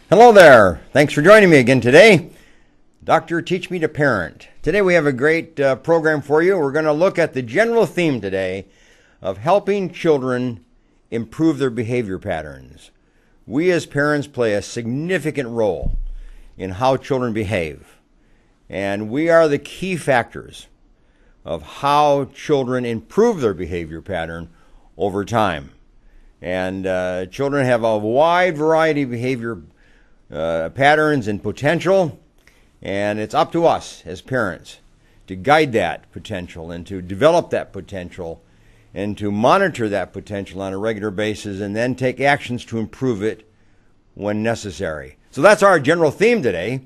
Hello there. Thanks for joining me again today. Dr. Teach Me to Parent. Today we have a great program for you. We're going to look at the general theme today of helping children improve their behavior patterns. We as parents play a significant role in how children behave, and we are the key factors of how children improve their behavior pattern over time. And children have a wide variety of behavior patterns and potential, and it's up to us as parents to guide that potential and to develop that potential and to monitor that potential on a regular basis and then take actions to improve it when necessary. So that's our general theme today.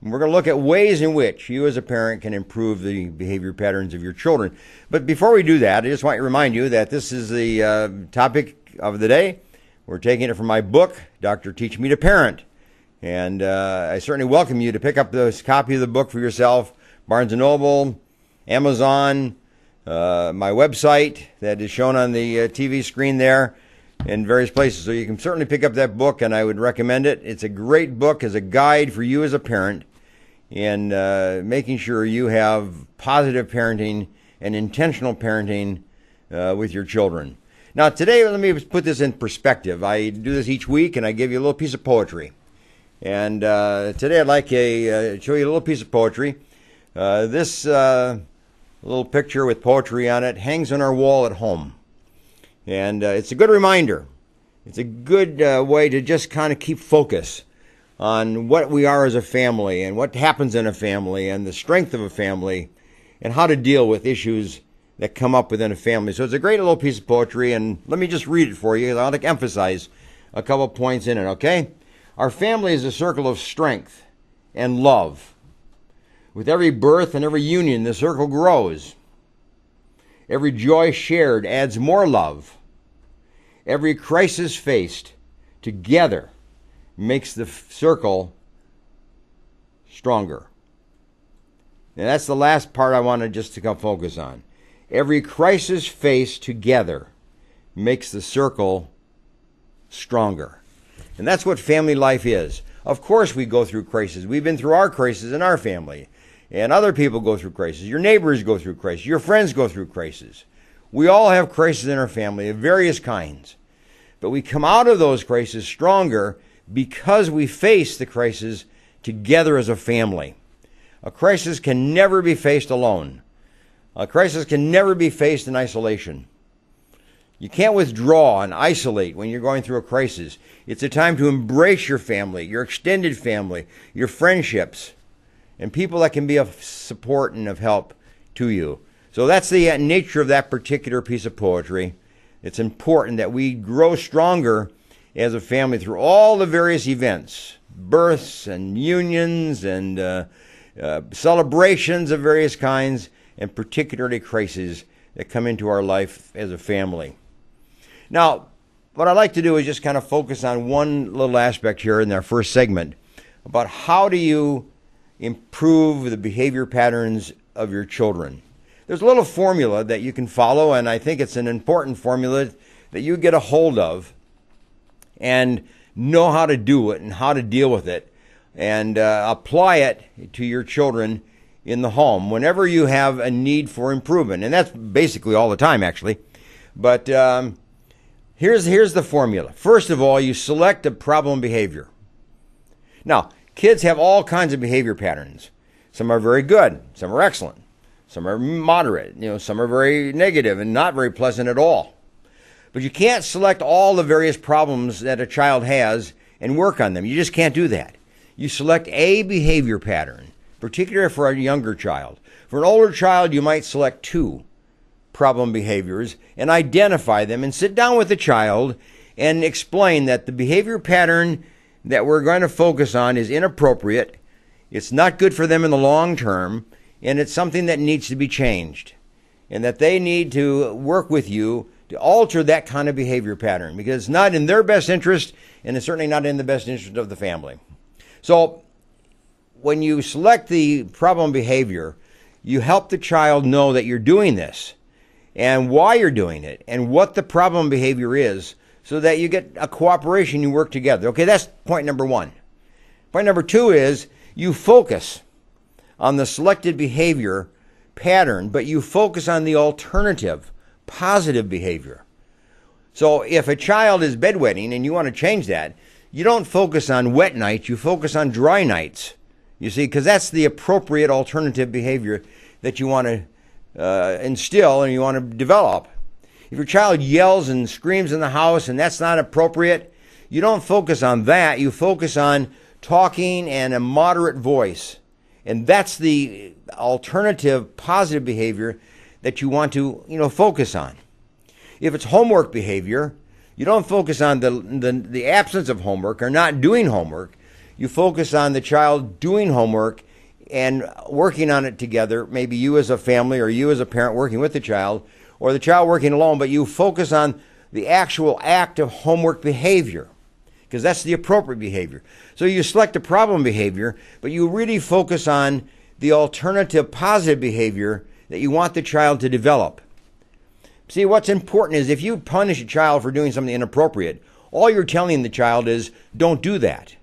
And we're going to look at ways in which you as a parent can improve the behavior patterns of your children. But before we do that, I just want to remind you that this is the topic of the day. We're taking it from my book, Dr. Teach Me to Parent. And I certainly welcome you to pick up this copy of the book for yourself. Barnes & Noble, Amazon, my website that is shown on the TV screen there, in various places. So you can certainly pick up that book, and I would recommend it. It's a great book as a guide for you as a parent in making sure you have positive parenting and intentional parenting with your children. Now today, let me put this in perspective. I do this each week, and I give you a little piece of poetry. And today I'd like to show you a little piece of poetry. This little picture with poetry on it hangs on our wall at home. And it's a good reminder. It's a good way to just kind of keep focus on what we are as a family and what happens in a family and the strength of a family and how to deal with issues that come up within a family. So it's a great little piece of poetry, and let me just read it for you. I'll emphasize a couple points in it, okay? Our family is a circle of strength and love. With every birth and every union, the circle grows. Every joy shared adds more love. Every crisis faced together makes the circle stronger. And that's the last part I wanted just to focus on. Every crisis faced together makes the circle stronger. And that's what family life is. Of course we go through crises. We've been through our crises in our family. And other people go through crises. Your neighbors go through crises. Your friends go through crises. We all have crises in our family of various kinds. But we come out of those crises stronger because we face the crisis together as a family. A crisis can never be faced alone. A crisis can never be faced in isolation. You can't withdraw and isolate when you're going through a crisis. It's a time to embrace your family, your extended family, your friendships, and people that can be of support and of help to you. So that's the nature of that particular piece of poetry. It's important that we grow stronger as a family through all the various events, births and unions and celebrations of various kinds, and particularly crises that come into our life as a family. Now, what I'd like to do is just kind of focus on one little aspect here in our first segment about how do you improve the behavior patterns of your children. There's a little formula that you can follow, and I think it's an important formula that you get a hold of and know how to do it and how to deal with it and apply it to your children in the home whenever you have a need for improvement. And that's basically all the time, actually. But here's the formula. First of all, you select a problem behavior. Now, kids have all kinds of behavior patterns. Some are very good. Some are excellent. Some are moderate. Some are very negative and not very pleasant at all. But you can't select all the various problems that a child has and work on them. You just can't do that. You select a behavior pattern, particularly for a younger child. For an older child, you might select 2 problem behaviors and identify them and sit down with the child and explain that the behavior pattern that we're going to focus on is inappropriate, it's not good for them in the long term, and it's something that needs to be changed, and that they need to work with you to alter that kind of behavior pattern because it's not in their best interest and it's certainly not in the best interest of the family. So when you select the problem behavior, you help the child know that you're doing this and why you're doing it and what the problem behavior is so that you get a cooperation, you work together. Okay, that's point number 1. Point number 2 is you focus on the selected behavior pattern, but you focus on the alternative, positive behavior. So if a child is bedwetting and you want to change that, you don't focus on wet nights, you focus on dry nights. You see, because that's the appropriate alternative behavior that you want to instill and you want to develop. If your child yells and screams in the house and that's not appropriate, you don't focus on that. You focus on talking and a moderate voice. And that's the alternative positive behavior that you want to, focus on. If it's homework behavior, you don't focus on the absence of homework or not doing homework. You focus on the child doing homework and working on it together, maybe you as a family or you as a parent working with the child or the child working alone, but you focus on the actual act of homework behavior because that's the appropriate behavior. So you select a problem behavior, but you really focus on the alternative positive behavior that you want the child to develop. See, what's important is if you punish a child for doing something inappropriate, all you're telling the child is, don't do that.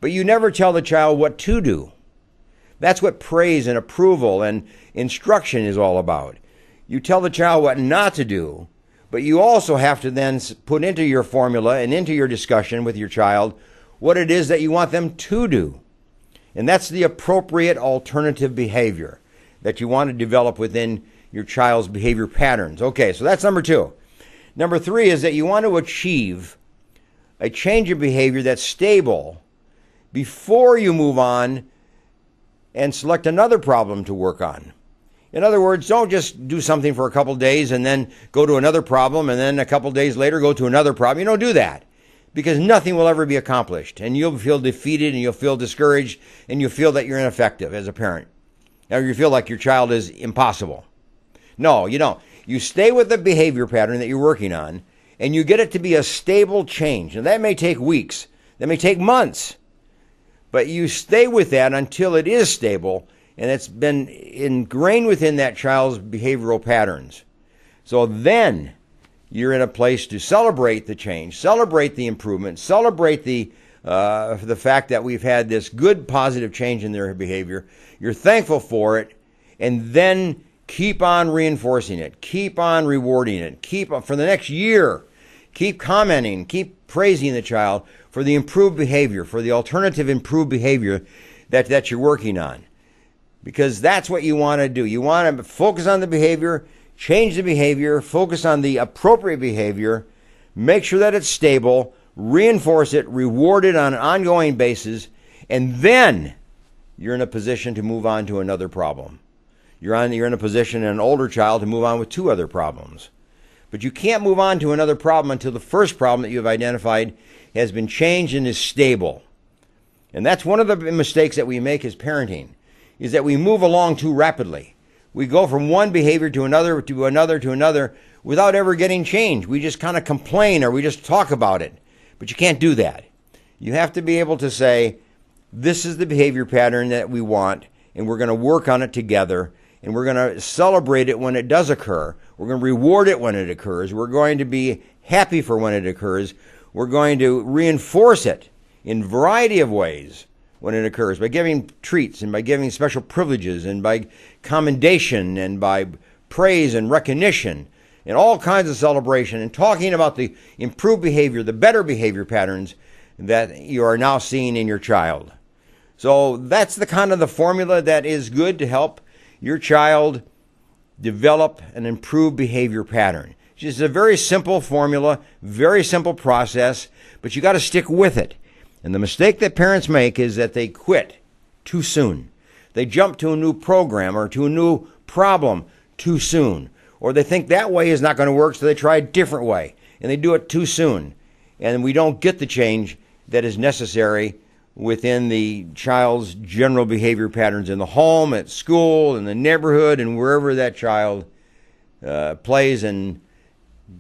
But you never tell the child what to do. That's what praise and approval and instruction is all about. You tell the child what not to do, but you also have to then put into your formula and into your discussion with your child what it is that you want them to do. And that's the appropriate alternative behavior that you want to develop within your child's behavior patterns. Okay, so that's number 2. Number 3 is that you want to achieve a change of behavior that's stable before you move on and select another problem to work on. In other words, don't just do something for a couple days and then go to another problem and then a couple days later go to another problem. You don't do that because nothing will ever be accomplished and you'll feel defeated and you'll feel discouraged and you'll feel that you're ineffective as a parent. Or you feel like your child is impossible. No, you don't. You stay with the behavior pattern that you're working on and you get it to be a stable change. And that may take weeks. That may take months. But you stay with that until it is stable and it's been ingrained within that child's behavioral patterns. So then you're in a place to celebrate the change, celebrate the improvement, celebrate the fact that we've had this good positive change in their behavior. You're thankful for it, and then keep on reinforcing it, keep on rewarding it, keep for the next year, keep commenting, keep praising the child for the improved behavior, for the alternative improved behavior that you're working on. Because that's what you want to do. You want to focus on the behavior, change the behavior, focus on the appropriate behavior, make sure that it's stable, reinforce it, reward it on an ongoing basis, and then you're in a position to move on to another problem. You're in a position in an older child to move on with 2 other problems. But you can't move on to another problem until the first problem that you've identified has been changed and is stable. And that's one of the mistakes that we make as parenting, is that we move along too rapidly. We go from one behavior to another, to another, to another, without ever getting change. We just kind of complain or we just talk about it. But you can't do that. You have to be able to say, this is the behavior pattern that we want, and we're going to work on it together, and we're going to celebrate it when it does occur. We're going to reward it when it occurs. We're going to be happy for when it occurs. We're going to reinforce it in a variety of ways when it occurs, by giving treats and by giving special privileges and by commendation and by praise and recognition and all kinds of celebration and talking about the improved behavior, the better behavior patterns that you are now seeing in your child. So that's the kind of the formula that is good to help your child develop an improved behavior pattern. It's just a very simple formula, very simple process, but you got to stick with it. And the mistake that parents make is that they quit too soon. They jump to a new program or to a new problem too soon. Or they think that way is not going to work, so they try a different way. And they do it too soon. And we don't get the change that is necessary within the child's general behavior patterns in the home, at school, in the neighborhood, and wherever that child plays and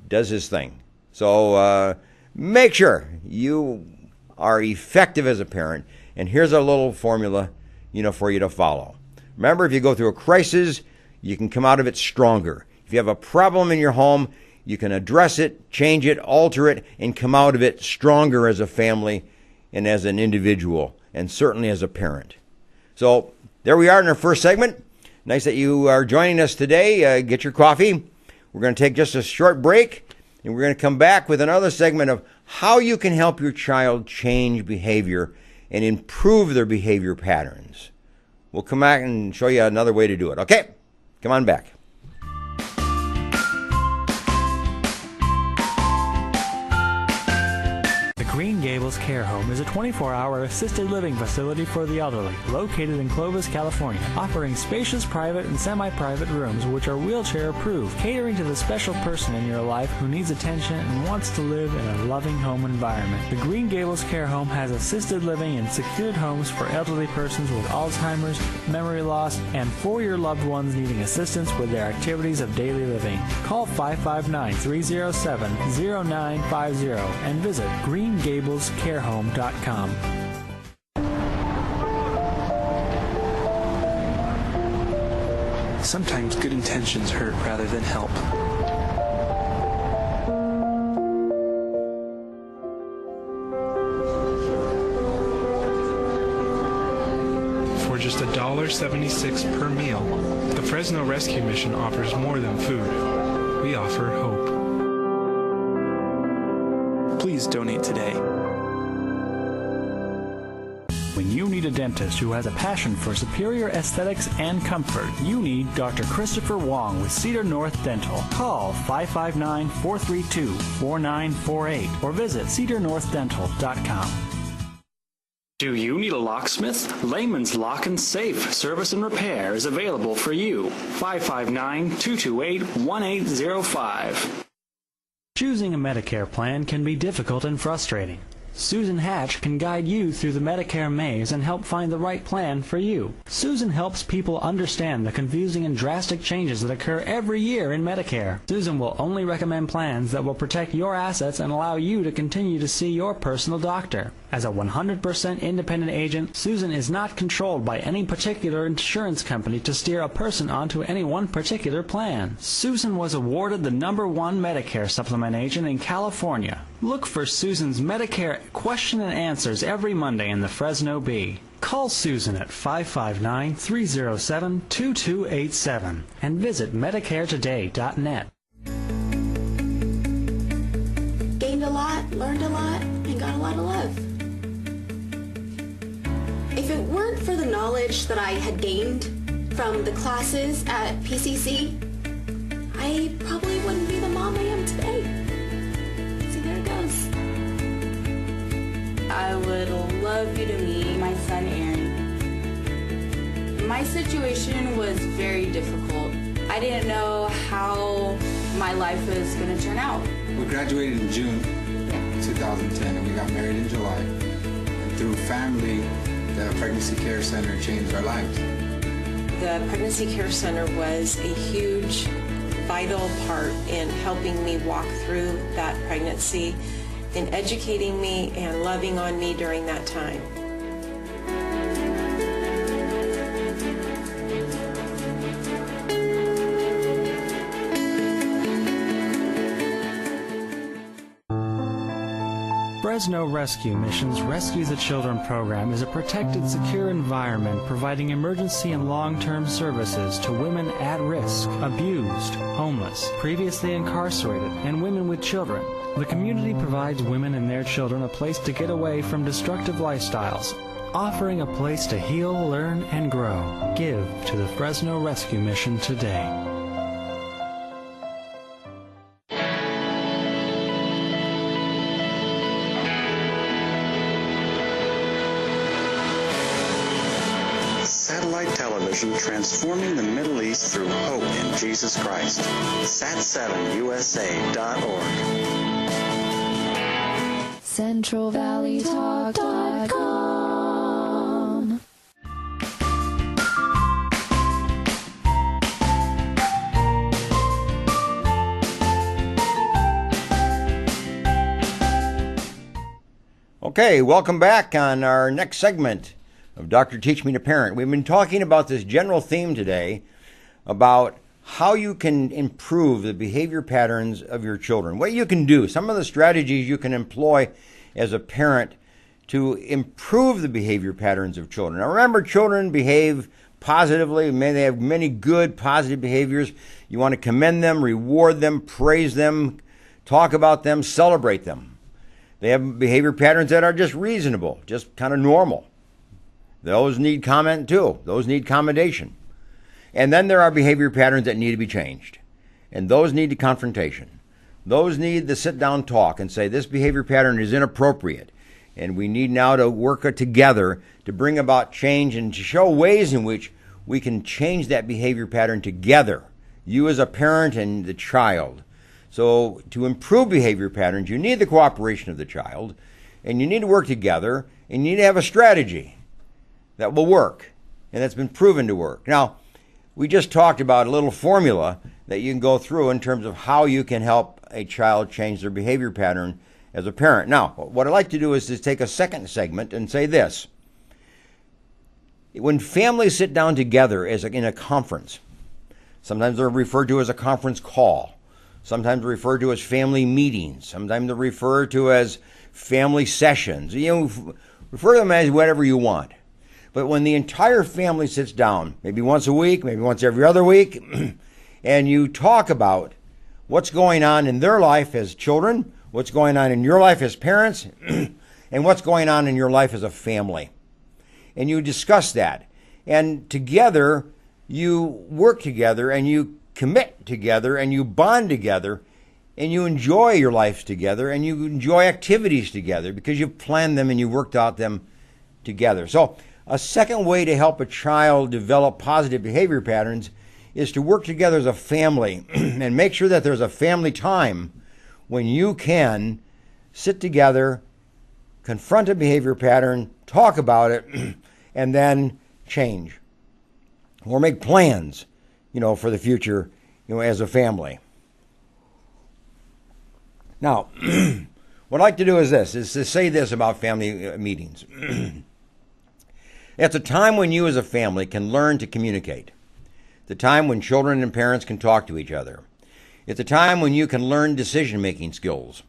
does his thing. So make sure you are effective as a parent. And here's a little formula, for you to follow. Remember, if you go through a crisis, you can come out of it stronger. If you have a problem in your home, you can address it, change it, alter it, and come out of it stronger as a family and as an individual, and certainly as a parent. So there we are in our first segment. Nice that you are joining us today. Get your coffee. We're going to take just a short break, and we're going to come back with another segment of how you can help your child change behavior and improve their behavior patterns. We'll come back and show you another way to do it. Okay? Come on back. Green Gables Care Home is a 24-hour assisted living facility for the elderly, located in Clovis, California, offering spacious private and semi-private rooms which are wheelchair-approved, catering to the special person in your life who needs attention and wants to live in a loving home environment. The Green Gables Care Home has assisted living and secured homes for elderly persons with Alzheimer's, memory loss, and for your loved ones needing assistance with their activities of daily living. Call 559-307-0950 and visit GreenGablesCareHome.com. Sometimes good intentions hurt rather than help. For just $1.76 per meal, the Fresno Rescue Mission offers more than food. We offer hope. Please donate today. When you need a dentist who has a passion for superior aesthetics and comfort, you need Dr. Christopher Wong with Cedar North Dental. Call 559-432-4948 or visit cedarnorthdental.com. Do you need a locksmith? Layman's Lock and Safe Service and Repair is available for you. 559-228-1805. Choosing a Medicare plan can be difficult and frustrating. Susan Hatch can guide you through the Medicare maze and help find the right plan for you. Susan helps people understand the confusing and drastic changes that occur every year in Medicare. Susan will only recommend plans that will protect your assets and allow you to continue to see your personal doctor. As a 100% independent agent, Susan is not controlled by any particular insurance company to steer a person onto any one particular plan. Susan was awarded the #1 Medicare supplement agent in California. Look for Susan's Medicare question and answers every Monday in the Fresno Bee. Call Susan at 559-307-2287 and visit MedicareToday.net. Gained a lot, learned a lot, and got a lot of love. If it weren't for the knowledge that I had gained from the classes at PCC, I probably wouldn't be the mom I am today. See, there it goes. I would love you to meet my son, Aaron. My situation was very difficult. I didn't know how my life was going to turn out. We graduated in June 2010 and we got married in July. And through family, the Pregnancy Care Center changed our lives. The Pregnancy Care Center was a huge, vital part in helping me walk through that pregnancy, in educating me and loving on me during that time. Fresno Rescue Mission's Rescue the Children program is a protected, secure environment providing emergency and long-term services to women at risk, abused, homeless, previously incarcerated, and women with children. The community provides women and their children a place to get away from destructive lifestyles, offering a place to heal, learn, and grow. Give to the Fresno Rescue Mission today. Satellite television transforming the Middle East through hope in Jesus Christ. Sat7USA.org. CentralValleyTalk.com. Okay, welcome back on our next segment of Dr. Teach Me to Parent. We've been talking about this general theme today about how you can improve the behavior patterns of your children, what you can do, some of the strategies you can employ as a parent to improve the behavior patterns of children. Now remember, children behave positively. They have many good, positive behaviors. You want to commend them, reward them, praise them, talk about them, celebrate them. They have behavior patterns that are just reasonable, just kind of normal. Those need comment too. Those need commendation. And then there are behavior patterns that need to be changed. And those need the confrontation. Those need the sit-down talk and say, this behavior pattern is inappropriate. And we need now to work together to bring about change and to show ways in which we can change that behavior pattern together, you as a parent and the child. So to improve behavior patterns, you need the cooperation of the child, and you need to work together, and you need to have a strategy that will work, and that's been proven to work. Now, we just talked about a little formula that you can go through in terms of how you can help a child change their behavior pattern as a parent. Now, what I'd like to do is to take a second segment and say this. When families sit down together in a conference, sometimes they're referred to as a conference call, sometimes they're referred to as family meetings, sometimes they're referred to as family sessions. Refer to them as whatever you want. But when the entire family sits down, maybe once a week, maybe once every other week, and you talk about what's going on in their life as children, what's going on in your life as parents, and what's going on in your life as a family. And you discuss that. And together, you work together, and you commit together, and you bond together, and you enjoy your lives together, and you enjoy activities together because you've planned them and you worked out them together. So a second way to help a child develop positive behavior patterns is to work together as a family and make sure that there's a family time when you can sit together, confront a behavior pattern, talk about it, and then change or make plans, for the future, as a family. Now, what I'd like to do is to say this about family meetings. It's a time when you as a family can learn to communicate. It's a time when children and parents can talk to each other. It's a time when you can learn decision-making skills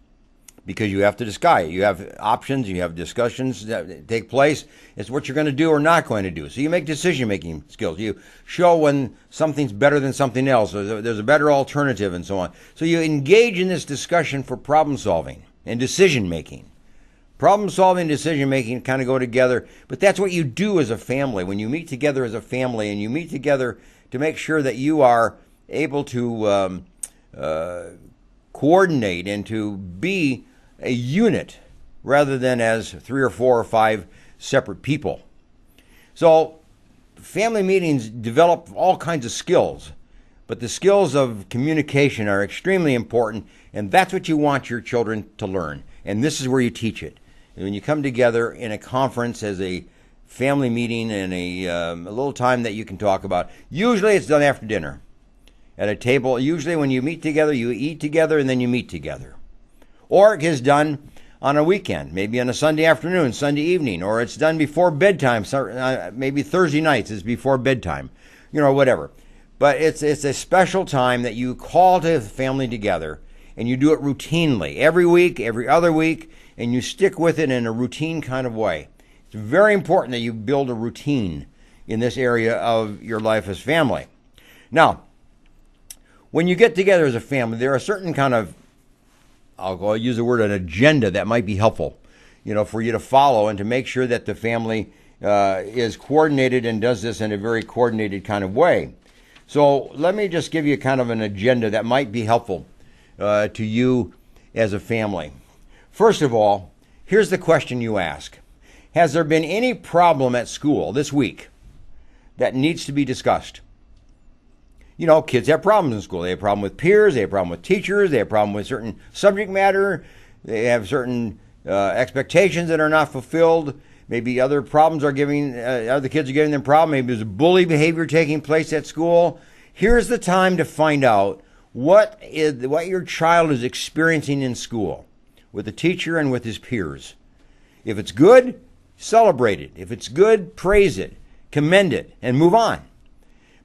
because you have to decide. You have options, you have discussions that take place. It's what you're going to do or not going to do. So you make decision-making skills. You show when something's better than something else, or there's a better alternative, and so on. So you engage in this discussion for problem-solving and decision-making. Problem-solving and decision-making kind of go together, but that's what you do as a family. When you meet together as a family and you meet together to make sure that you are able to coordinate and to be a unit rather than as 3 or 4 or 5 separate people. So family meetings develop all kinds of skills, but the skills of communication are extremely important, and that's what you want your children to learn. And this is where you teach it. And when you come together in a conference as a family meeting and a little time that you can talk about, usually it's done after dinner at a table. Usually when you meet together, you eat together and then you meet together. Or it is done on a weekend, maybe on a Sunday afternoon, Sunday evening, or it's done before bedtime, maybe Thursday nights is before bedtime, whatever. But it's a special time that you call to the family together, and you do it routinely, every week, every other week, and you stick with it in a routine kind of way. It's very important that you build a routine in this area of your life as family. Now, when you get together as a family, there are certain kind of, I'll use the word, an agenda that might be helpful, for you to follow and to make sure that the family is coordinated and does this in a very coordinated kind of way. So let me just give you kind of an agenda that might be helpful to you as a family. First of all, here's the question you ask. Has there been any problem at school this week that needs to be discussed? Kids have problems in school. They have a problem with peers. They have a problem with teachers. They have a problem with certain subject matter. They have certain expectations that are not fulfilled. Maybe other problems are other kids are giving them problems. Maybe there's bully behavior taking place at school. Here's the time to find out what your child is experiencing in school with the teacher and with his peers. If it's good, celebrate it. If it's good, praise it, commend it, and move on.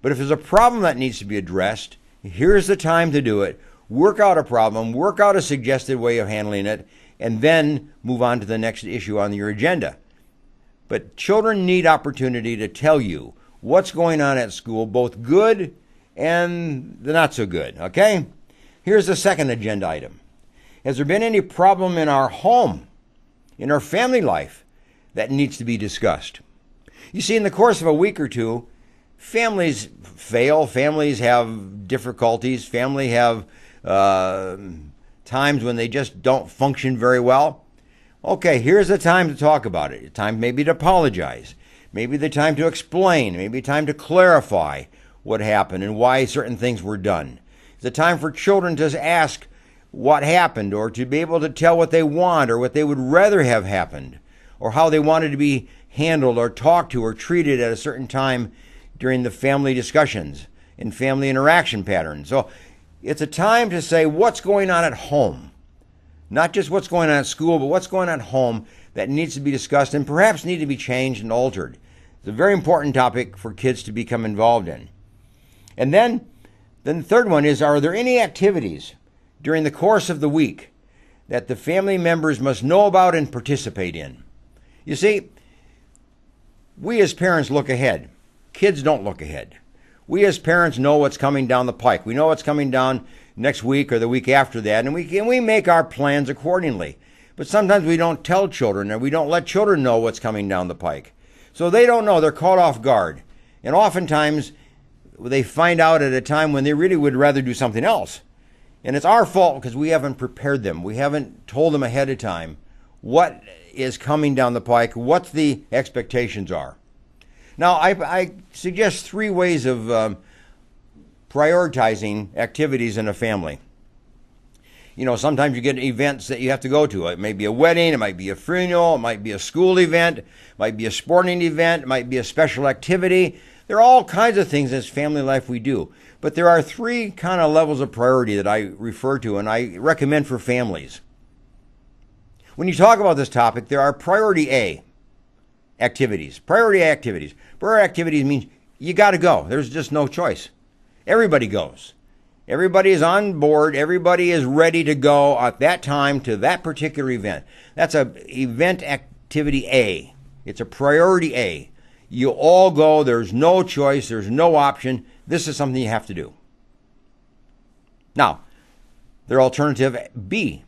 But if there's a problem that needs to be addressed, here's the time to do it. Work out a problem, work out a suggested way of handling it, and then move on to the next issue on your agenda. But children need opportunity to tell you what's going on at school, both good and the not so good, okay? Here's the second agenda item. Has there been any problem in our home, in our family life, that needs to be discussed? You see, in the course of a week or two, families fail, families have difficulties, families have times when they just don't function very well. Okay, here's the time to talk about it. Time maybe to apologize. Maybe the time to explain. Maybe time to clarify what happened and why certain things were done. It's a time for children to ask what happened, or to be able to tell what they want or what they would rather have happened, or how they wanted to be handled or talked to or treated at a certain time during the family discussions and family interaction patterns. So it's a time to say what's going on at home. Not just what's going on at school, but what's going on at home that needs to be discussed and perhaps need to be changed and altered. It's a very important topic for kids to become involved in. And then the third one is, are there any activities during the course of the week that the family members must know about and participate in? You see, we as parents look ahead. Kids don't look ahead. We as parents know what's coming down the pike. We know what's coming down next week or the week after that, and we make our plans accordingly. But sometimes we don't tell children, and we don't let children know what's coming down the pike. So they don't know. They're caught off guard. And oftentimes they find out at a time when they really would rather do something else. And it's our fault because we haven't prepared them. We haven't told them ahead of time what is coming down the pike, what the expectations are. Now, I suggest 3 ways of prioritizing activities in a family. You know, sometimes you get events that you have to go to. It may be a wedding, it might be a funeral, it might be a school event, it might be a sporting event, it might be a special activity. There are all kinds of things in family life we do. But there are 3 kind of levels of priority that I refer to and I recommend for families. When you talk about this topic, there are priority A activities. Priority activities. Priority activities means you got to go. There's just no choice. Everybody goes. Everybody is on board. Everybody is ready to go at that time to that particular event. That's a event activity A. It's a priority A. You all go. There's no choice. There's no option. This is something you have to do. Now, there are alternative B.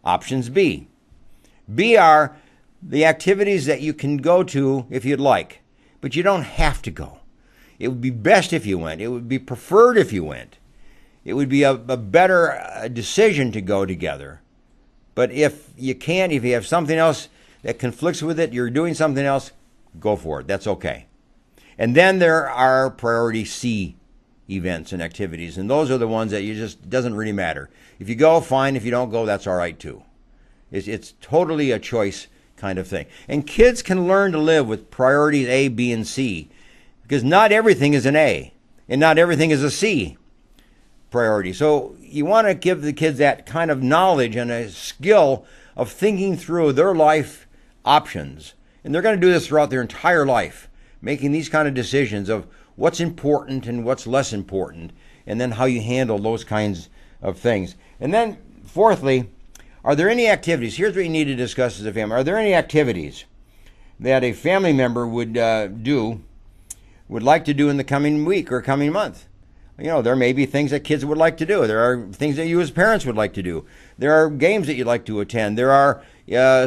Options B. B are the activities that you can go to if you'd like, but you don't have to go. It would be best if you went. It would be preferred if you went. It would be a better decision to go together. But if you can't, if you have something else that conflicts with it, you're doing something else, go for it. That's okay. And then there are priority C events and activities, and those are the ones that doesn't really matter. If you go, fine. If you don't go, that's all right too. It's totally a choice kind of thing. And kids can learn to live with priorities A, B, and C, because not everything is an A, and not everything is a C priority. So you want to give the kids that kind of knowledge and a skill of thinking through their life options. And they're going to do this throughout their entire life, making these kind of decisions of what's important and what's less important, and then how you handle those kinds of things. And then, fourthly, are there any activities? Here's what you need to discuss as a family. Are there any activities that a family member would like to do in the coming week or coming month? You know, there may be things that kids would like to do. There are things that you as parents would like to do. There are games that you'd like to attend. There are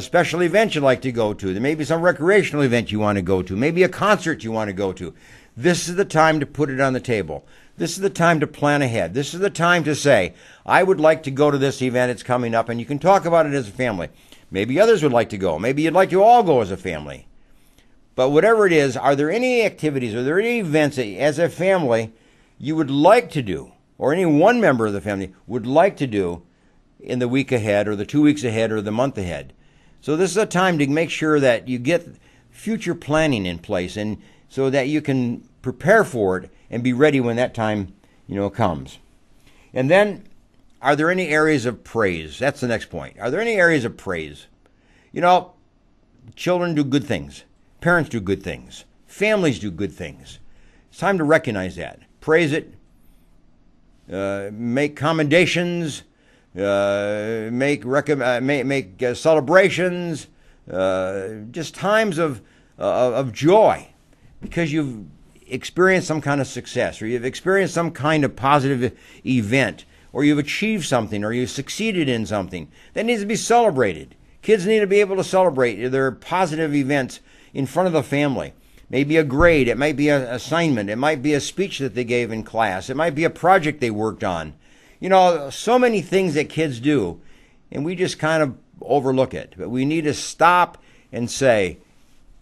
special events you'd like to go to. There may be some recreational event you want to go to. Maybe a concert you want to go to. This is the time to put it on the table. This is the time to plan ahead. This is the time to say, I would like to go to this event. It's coming up, and you can talk about it as a family. Maybe others would like to go. Maybe you'd like to all go as a family. But whatever it is, are there any activities, are there any events that, as a family, you would like to do, or any one member of the family would like to do in the week ahead, or the 2 weeks ahead, or the month ahead? So this is a time to make sure that you get future planning in place, and so that you can prepare for it and be ready when that time, comes. And then, are there any areas of praise? That's the next point. Are there any areas of praise? Children do good things. Parents do good things. Families do good things. It's time to recognize that. Praise it. Make commendations. make celebrations, just times of joy, because you've experienced some kind of success, or you've experienced some kind of positive event, or you've achieved something, or you've succeeded in something that needs to be celebrated. Kids need to be able to celebrate their positive events in front of the family. Maybe a grade, it might be an assignment, it might be a speech that they gave in class, it might be a project they worked on. You know, so many things that kids do, and we just kind of overlook it. But we need to stop and say,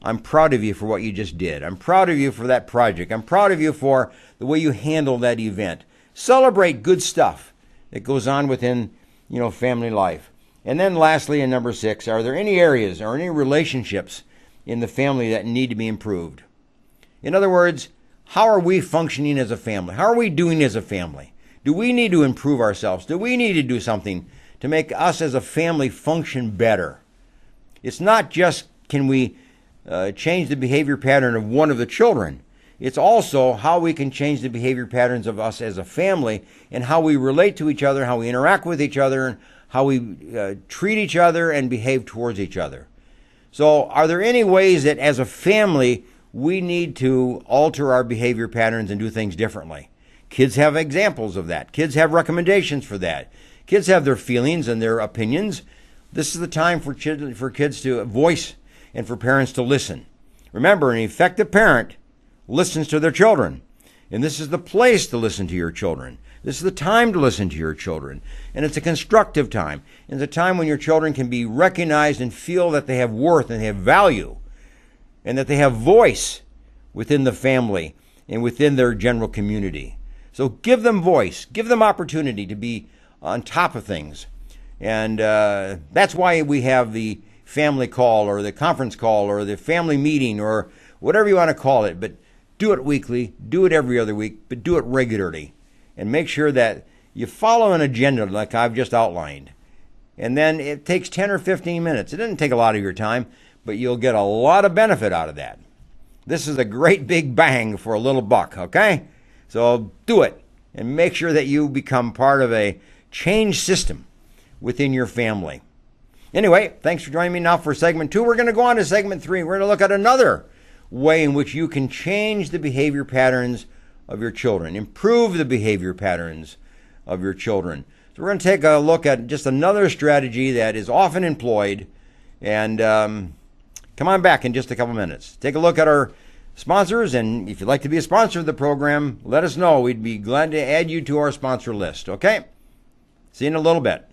I'm proud of you for what you just did. I'm proud of you for that project. I'm proud of you for the way you handled that event. Celebrate good stuff that goes on within, family life. And then lastly, in number 6, are there any areas or any relationships in the family that need to be improved? In other words, how are we functioning as a family? How are we doing as a family? Do we need to improve ourselves? Do we need to do something to make us as a family function better? It's not just can we change the behavior pattern of one of the children. It's also how we can change the behavior patterns of us as a family and how we relate to each other, how we interact with each other, and how we treat each other and behave towards each other. So are there any ways that as a family we need to alter our behavior patterns and do things differently? Kids have examples of that. Kids have recommendations for that. Kids have their feelings and their opinions. This is the time for kids to voice and for parents to listen. Remember, an effective parent listens to their children. And this is the place to listen to your children. This is the time to listen to your children. And it's a constructive time. It's a time when your children can be recognized and feel that they have worth and they have value and that they have voice within the family and within their general community. So give them voice. Give them opportunity to be on top of things. And that's why we have the family call or the conference call or the family meeting or whatever you want to call it. But do it weekly, do it every other week, but do it regularly. And make sure that you follow an agenda like I've just outlined. And then it takes 10 or 15 minutes. It doesn't take a lot of your time, but you'll get a lot of benefit out of that. This is a great big bang for a little buck, okay? So do it and make sure that you become part of a change system within your family. Anyway, thanks for joining me now for segment 2. We're going to go on to segment 3. We're going to look at another way in which you can change the behavior patterns of your children, improve the behavior patterns of your children. So we're going to take a look at just another strategy that is often employed. And come on back in just a couple minutes. Take a look at our sponsors, and if you'd like to be a sponsor of the program, let us know. We'd be glad to add you to our sponsor list, okay? See you in a little bit.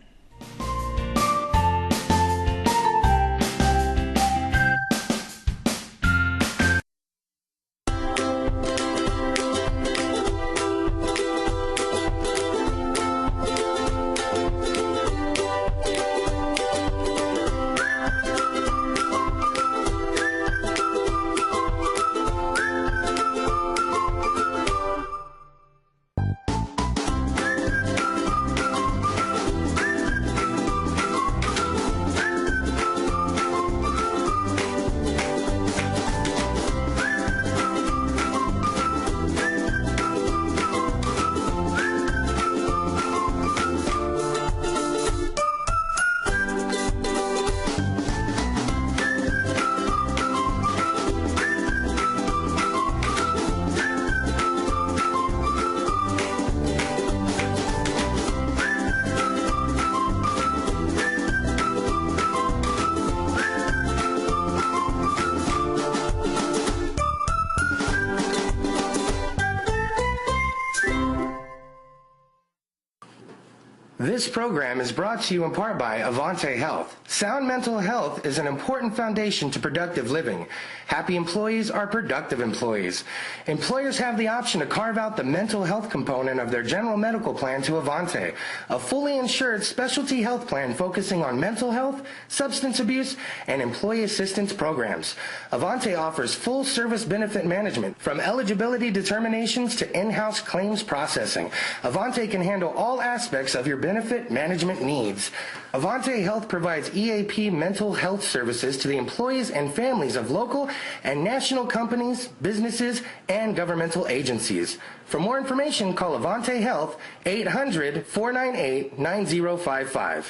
This program is brought to you in part by Avante Health. Sound mental health is an important foundation to productive living. Happy employees are productive employees. Employers have the option to carve out the mental health component of their general medical plan to Avante, a fully insured specialty health plan focusing on mental health, substance abuse, and employee assistance programs. Avante offers full service benefit management, from eligibility determinations to in-house claims processing. Avante can handle all aspects of your benefit benefit management needs. Avante Health provides EAP mental health services to the employees and families of local and national companies, businesses, and governmental agencies. For more information, call Avante Health 800-498-9055.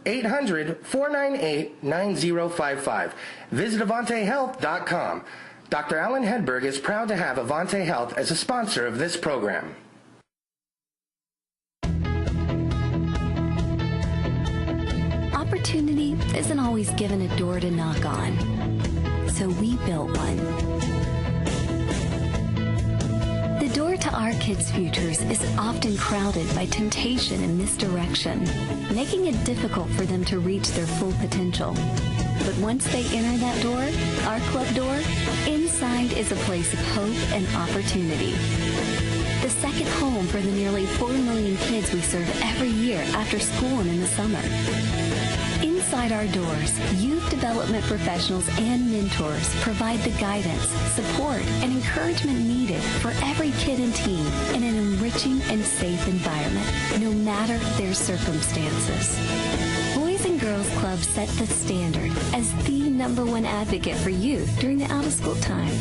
800-498-9055. Visit AvanteHealth.com. Dr. Alan Hedberg is proud to have Avante Health as a sponsor of this program. Opportunity isn't always given a door to knock on, so we built one. The door to our kids' futures is often crowded by temptation and misdirection, making it difficult for them to reach their full potential. But once they enter that door, our club door, inside is a place of hope and opportunity. The second home for the nearly 4 million kids we serve every year after school and in the summer. Inside our doors, youth development professionals and mentors provide the guidance, support, and encouragement needed for every kid and teen in an enriching and safe environment, no matter their circumstances. Boys and Girls Club set the standard as the #1 advocate for youth during the out-of-school time.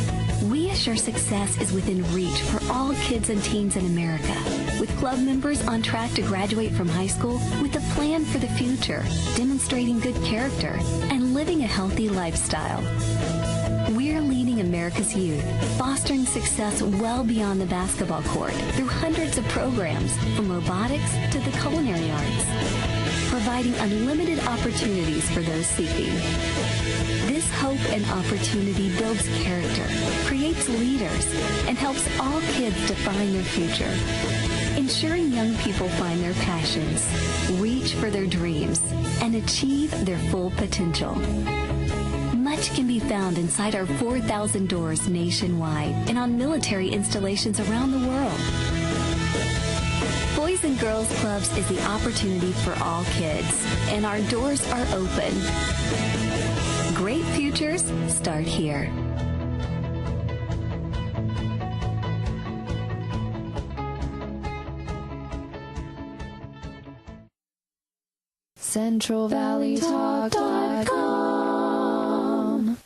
We assure success is within reach for all kids and teens in America, with club members on track to graduate from high school with a plan for the future, demonstrating good character, and living a healthy lifestyle. We're leading America's youth, fostering success well beyond the basketball court through hundreds of programs, from robotics to the culinary arts, providing unlimited opportunities for those seeking. This hope and opportunity builds character, creates leaders, and helps all kids define their future, ensuring young people find their passions, reach for their dreams, and achieve their full potential. Much can be found inside our 4,000 doors nationwide and on military installations around the world. Boys and Girls Clubs is the opportunity for all kids, and our doors are open. Great futures start here. CentralValleyTalk.com.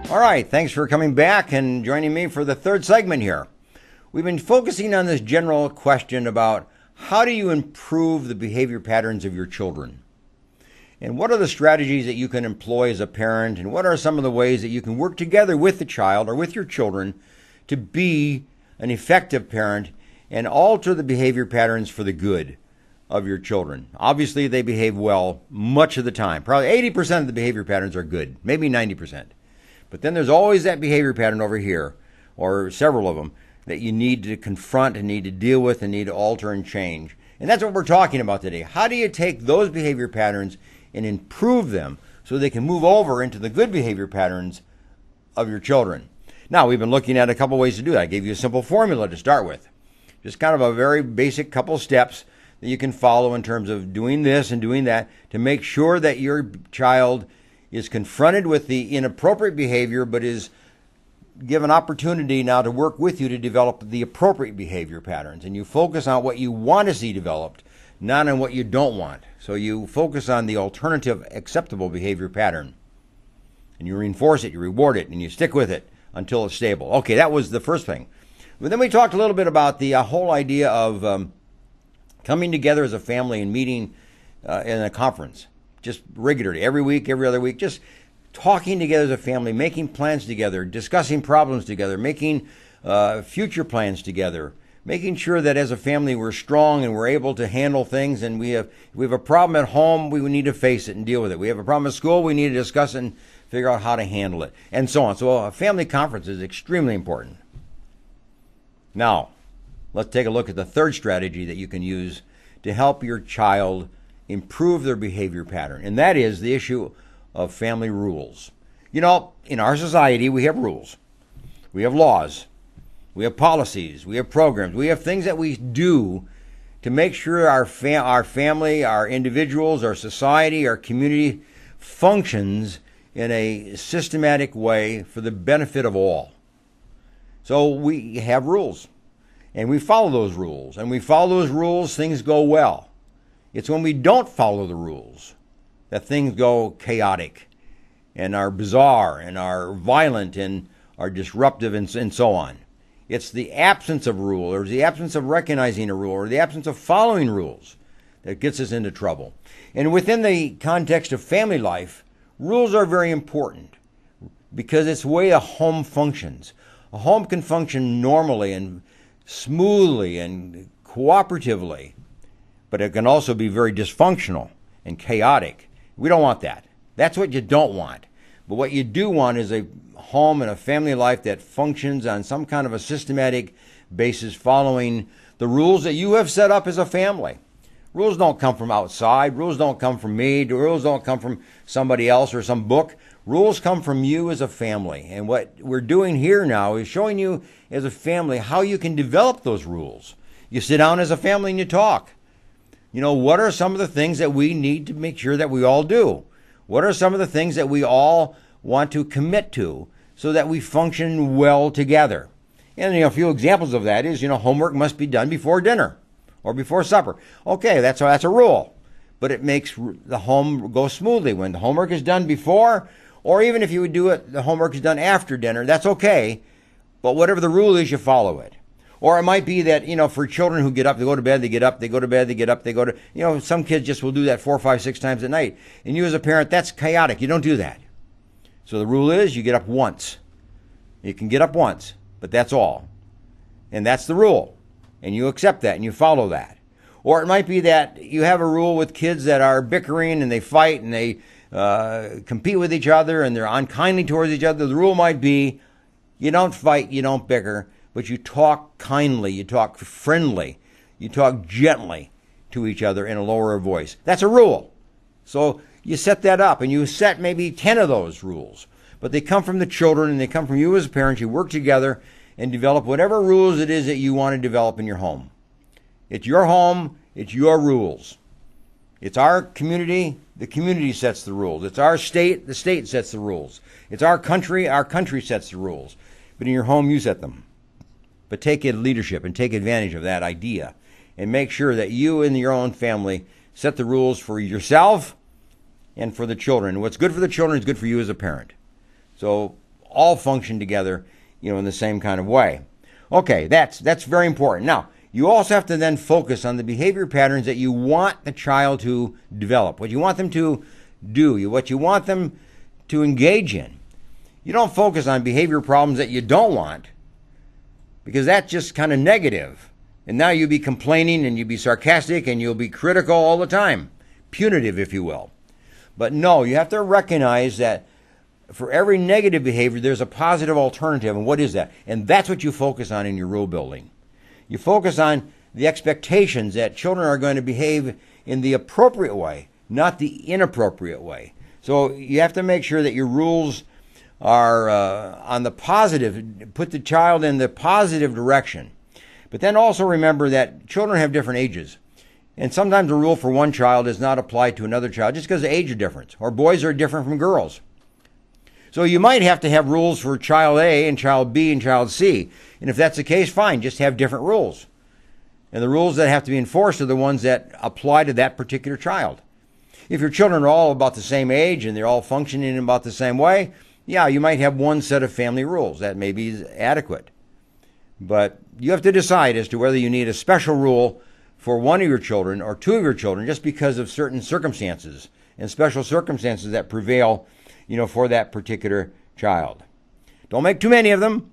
All right, thanks for coming back and joining me for the third segment here. We've been focusing on this general question about how do you improve the behavior patterns of your children? And what are the strategies that you can employ as a parent? And what are some of the ways that you can work together with the child or with your children to be an effective parent and alter the behavior patterns for the good of your children? Obviously, they behave well much of the time. Probably 80% of the behavior patterns are good, maybe 90%. But then there's always that behavior pattern over here, or several of them, that you need to confront and need to deal with and need to alter and change. And that's what we're talking about today. How do you take those behavior patterns and improve them so they can move over into the good behavior patterns of your children? Now, we've been looking at a couple ways to do that. I gave you a simple formula to start with. Just kind of a very basic couple steps that you can follow in terms of doing this and doing that to make sure that your child is confronted with the inappropriate behavior, but is given opportunity now to work with you to develop the appropriate behavior patterns. And you focus on what you want to see developed, not on what you don't want. So you focus on the alternative acceptable behavior pattern. And you reinforce it, you reward it, and you stick with it until it's stable. Okay, that was the first thing. But then we talked a little bit about the whole idea of coming together as a family and meeting in a conference. Just regularly, every week, every other week, just talking together as a family, making plans together, discussing problems together, making future plans together, making sure that as a family we're strong and we're able to handle things. And we have a problem at home, we need to face it and deal with it. We have a problem at school, we need to discuss it and figure out how to handle it, and so on. So a family conference is extremely important. Now, let's take a look at the third strategy that you can use to help your child improve their behavior pattern, and that is the issue of family rules. You know, in our society, we have rules. We have laws. We have policies. We have programs. We have things that we do to make sure our family, our individuals, our society, our community functions in a systematic way for the benefit of all. So we have rules, and we follow those rules. And we follow those rules, things go well. It's when we don't follow the rules that things go chaotic and are bizarre and are violent and are disruptive and so on. It's the absence of rule, or the absence of recognizing a rule, or the absence of following rules that gets us into trouble. And within the context of family life, rules are very important because it's the way a home functions. A home can function normally and smoothly and cooperatively, but it can also be very dysfunctional and chaotic. We don't want that. That's what you don't want. But what you do want is a home and a family life that functions on some kind of a systematic basis, following the rules that you have set up as a family. Rules don't come from outside. Rules don't come from me. Rules don't come from somebody else or some book. Rules come from you as a family. And what we're doing here now is showing you as a family how you can develop those rules. You sit down as a family and you talk. You know, what are some of the things that we need to make sure that we all do? What are some of the things that we all want to commit to so that we function well together? And, a few examples of that is, homework must be done before dinner or before supper. Okay, that's a rule. But it makes the home go smoothly. When the homework is done before, or even if you would do it, the homework is done after dinner, that's okay. But whatever the rule is, you follow it. Or it might be that, for children who get up, they go to bed, they get up, they go to bed, they get up, they go to, some kids just will do that 4, 5, 6 times a night. And you as a parent, that's chaotic. You don't do that. So the rule is you get up once. You can get up once, but that's all. And that's the rule. And you accept that and you follow that. Or it might be that you have a rule with kids that are bickering and they fight and they compete with each other and they're unkindly towards each other. The rule might be you don't fight, you don't bicker, but you talk kindly, you talk friendly, you talk gently to each other in a lower voice. That's a rule. So you set that up, and you set maybe 10 of those rules. But they come from the children, and they come from you as a parent. You work together and develop whatever rules it is that you want to develop in your home. It's your home. It's your rules. It's our community. The community sets the rules. It's our state. The state sets the rules. It's our country. Our country sets the rules. But in your home, you set them. But take leadership and take advantage of that idea and make sure that you and your own family set the rules for yourself and for the children. What's good for the children is good for you as a parent. So all function together, in the same kind of way. Okay, that's very important. Now, you also have to then focus on the behavior patterns that you want the child to develop, what you want them to do, what you want them to engage in. You don't focus on behavior problems that you don't want, because that's just kind of negative. And now you'll be complaining and you'll be sarcastic and you'll be critical all the time. Punitive, if you will. But no, you have to recognize that for every negative behavior, there's a positive alternative. And what is that? And that's what you focus on in your rule building. You focus on the expectations that children are going to behave in the appropriate way, not the inappropriate way. So you have to make sure that your rules are on the positive, put the child in the positive direction. But then also remember that children have different ages. And sometimes a rule for one child is not applied to another child just because of age difference, or boys are different from girls. So you might have to have rules for child A and child B and child C. And if that's the case, fine, just have different rules. And the rules that have to be enforced are the ones that apply to that particular child. If your children are all about the same age and they're all functioning in about the same way, yeah, you might have one set of family rules. That may be adequate. But you have to decide as to whether you need a special rule for one of your children or two of your children just because of certain circumstances and special circumstances that prevail, for that particular child. Don't make too many of them.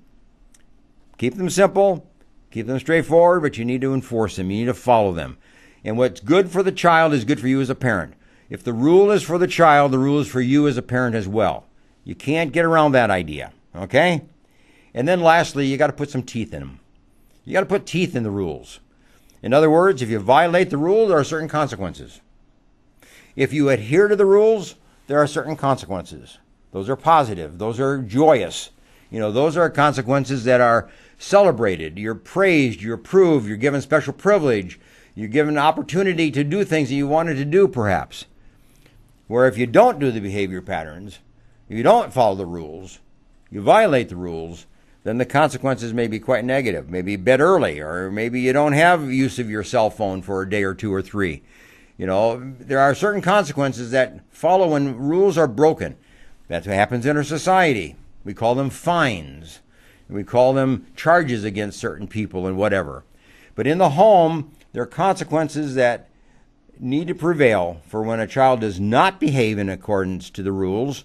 Keep them simple. Keep them straightforward, but you need to enforce them. You need to follow them. And what's good for the child is good for you as a parent. If the rule is for the child, the rule is for you as a parent as well. You can't get around that idea, okay? And then lastly, you got to put some teeth in them. You got to put teeth in the rules. In other words, if you violate the rules, there are certain consequences. If you adhere to the rules, there are certain consequences. Those are positive. Those are joyous. Those are consequences that are celebrated. You're praised. You're approved. You're given special privilege. You're given an opportunity to do things that you wanted to do, perhaps. Where if you don't do the behavior patterns, if you don't follow the rules, you violate the rules, then the consequences may be quite negative. Maybe bed early, or maybe you don't have use of your cell phone for a day or 2 or 3. There are certain consequences that follow when rules are broken. That's what happens in our society. We call them fines. We call them charges against certain people and whatever. But in the home, there are consequences that need to prevail for when a child does not behave in accordance to the rules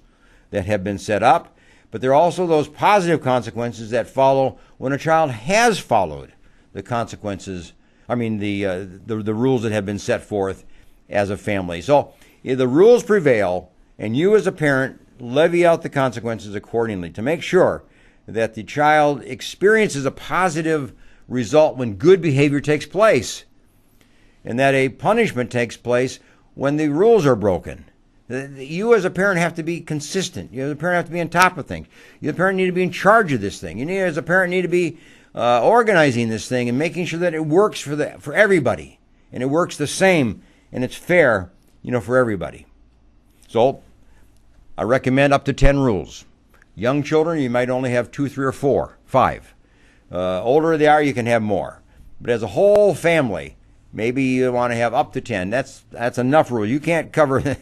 that have been set up. But there are also those positive consequences that follow when a child has followed the consequences, the rules that have been set forth as a family. So if the rules prevail and you as a parent levy out the consequences accordingly to make sure that the child experiences a positive result when good behavior takes place, and that a punishment takes place when the rules are broken. You as a parent have to be consistent. You as a parent have to be on top of things. You as a parent need to be in charge of this thing. You as a parent need to be organizing this thing and making sure that it works for everybody, and it works the same and it's fair, for everybody. So I recommend up to 10 rules. Young children, you might only have 2, 3, or 4, 5. Older they are, you can have more. But as a whole family, maybe you want to have up to 10. That's enough rules. You can't cover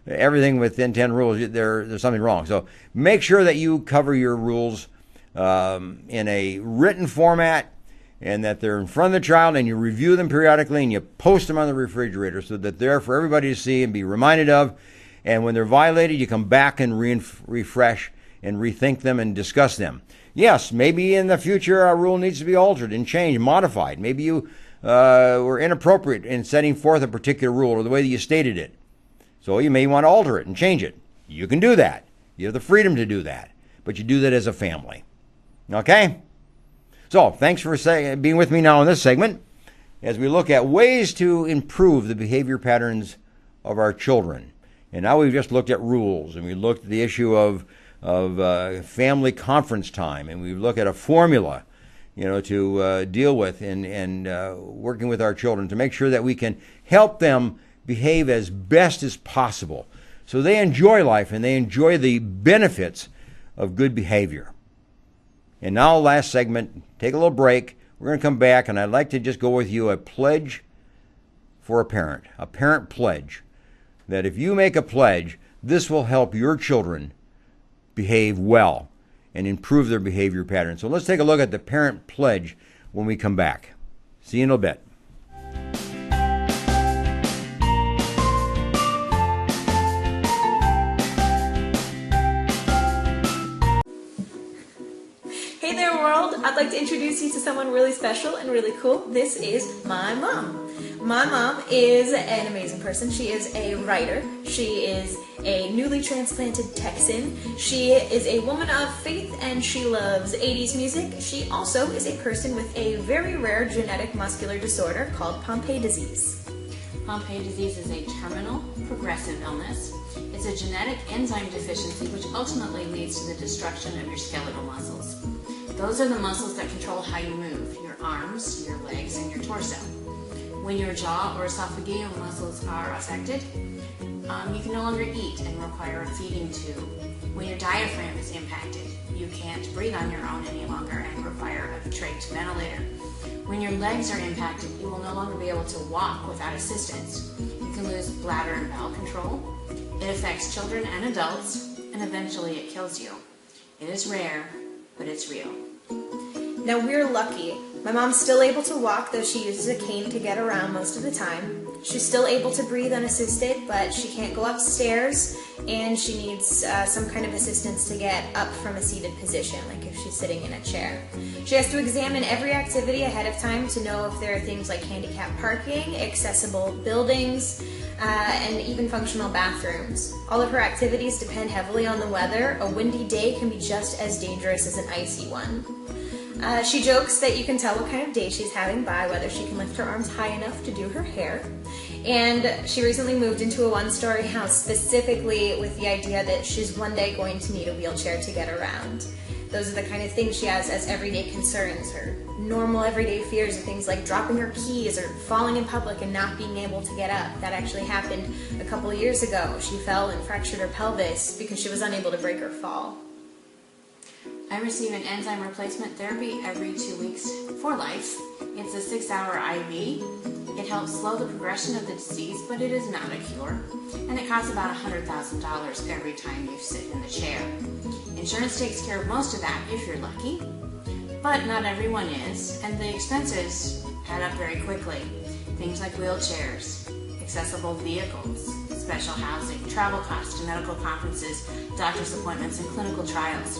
everything within 10 rules. There's something wrong. So make sure that you cover your rules in a written format, and that they're in front of the child, and you review them periodically, and you post them on the refrigerator so that they're for everybody to see and be reminded of. And when they're violated, you come back and refresh and rethink them and discuss them. Yes, maybe in the future a rule needs to be altered and changed, modified. Maybe you were inappropriate in setting forth a particular rule or the way that you stated it. So you may want to alter it and change it. You can do that. You have the freedom to do that. But you do that as a family. Okay? So thanks for being with me now in this segment as we look at ways to improve the behavior patterns of our children. And now we've just looked at rules, and we looked at the issue of family conference time, and we've looked at a formula, to deal with and working with our children to make sure that we can help them behave as best as possible so they enjoy life and they enjoy the benefits of good behavior. And now, last segment, take a little break. We're going to come back, and I'd like to just go with you a pledge for a parent pledge, that if you make a pledge, this will help your children behave well and improve their behavior patterns. So let's take a look at the parent pledge when we come back. See you in a bit. Hey there, world! I'd like to introduce you to someone really special and really cool. This is my mom. My mom is an amazing person. She is a writer. She is a newly transplanted Texan. She is a woman of faith, and she loves 80s music. She also is a person with a very rare genetic muscular disorder called Pompe disease. Pompe disease is a terminal, progressive illness. It's a genetic enzyme deficiency which ultimately leads to the destruction of your skeletal muscles. Those are the muscles that control how you move, your arms, your legs, and your torso. When your jaw or esophageal muscles are affected, you can no longer eat and require a feeding tube. When your diaphragm is impacted, you can't breathe on your own any longer and require a trach ventilator. When your legs are impacted, you will no longer be able to walk without assistance. You can lose bladder and bowel control. It affects children and adults, and eventually it kills you. It is rare, but it's real. Now, we're lucky. My mom's still able to walk, though she uses a cane to get around most of the time. She's still able to breathe unassisted, but she can't go upstairs, and she needs some kind of assistance to get up from a seated position, like if she's sitting in a chair. She has to examine every activity ahead of time to know if there are things like handicap parking, accessible buildings, and even functional bathrooms. All of her activities depend heavily on the weather. A windy day can be just as dangerous as an icy one. She jokes that you can tell what kind of day she's having by whether she can lift her arms high enough to do her hair. And she recently moved into a one-story house specifically with the idea that she's one day going to need a wheelchair to get around. Those are the kind of things she has as everyday concerns. Her normal everyday fears are things like dropping her keys or falling in public and not being able to get up. That actually happened a couple of years ago. She fell and fractured her pelvis because she was unable to break her fall. I receive an enzyme replacement therapy every 2 weeks for life. It's a 6-hour IV. It helps slow the progression of the disease, but it is not a cure. And it costs about $100,000 every time you sit in the chair. Insurance takes care of most of that if you're lucky, but not everyone is, and the expenses add up very quickly. Things like wheelchairs, accessible vehicles, special housing, travel costs to medical conferences, doctor's appointments, and clinical trials.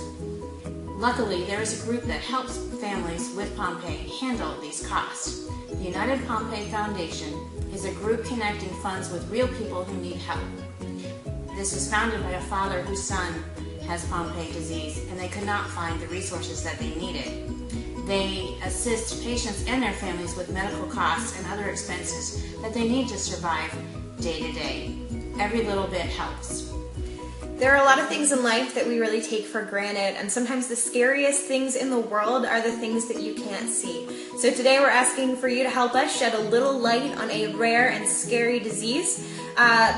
Luckily, there is a group that helps families with Pompe handle these costs. The United Pompe Foundation is a group connecting funds with real people who need help. This was founded by a father whose son has Pompe disease, and they could not find the resources that they needed. They assist patients and their families with medical costs and other expenses that they need to survive day to day. Every little bit helps. There are a lot of things in life that we really take for granted, and sometimes the scariest things in the world are the things that you can't see. So today we're asking for you to help us shed a little light on a rare and scary disease.